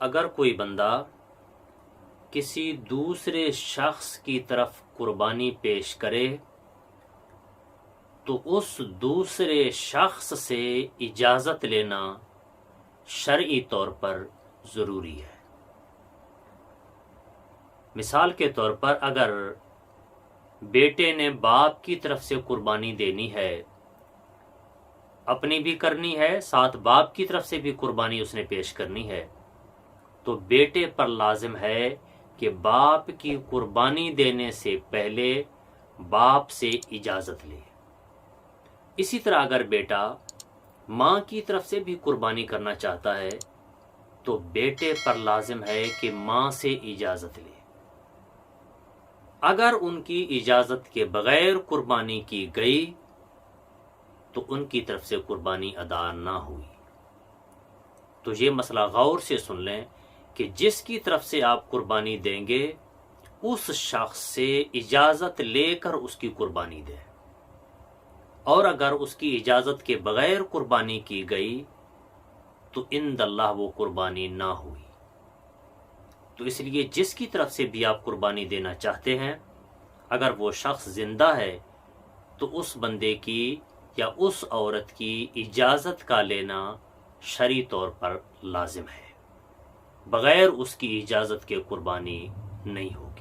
اگر کوئی بندہ کسی دوسرے شخص کی طرف قربانی پیش کرے تو اس دوسرے شخص سے اجازت لینا شرعی طور پر ضروری ہے۔ مثال کے طور پر اگر بیٹے نے باپ کی طرف سے قربانی دینی ہے، اپنی بھی کرنی ہے، ساتھ باپ کی طرف سے بھی قربانی اس نے پیش کرنی ہے، تو بیٹے پر لازم ہے کہ باپ کی قربانی دینے سے پہلے باپ سے اجازت لے۔ اسی طرح اگر بیٹا ماں کی طرف سے بھی قربانی کرنا چاہتا ہے تو بیٹے پر لازم ہے کہ ماں سے اجازت لے۔ اگر ان کی اجازت کے بغیر قربانی کی گئی تو ان کی طرف سے قربانی ادا نہ ہوئی۔ تو یہ مسئلہ غور سے سن لیں کہ جس کی طرف سے آپ قربانی دیں گے اس شخص سے اجازت لے کر اس کی قربانی دیں، اور اگر اس کی اجازت کے بغیر قربانی کی گئی تو عند اللہ وہ قربانی نہ ہوئی۔ تو اس لیے جس کی طرف سے بھی آپ قربانی دینا چاہتے ہیں، اگر وہ شخص زندہ ہے تو اس بندے کی یا اس عورت کی اجازت کا لینا شرعی طور پر لازم ہے، بغیر اس کی اجازت کے قربانی نہیں ہوگی۔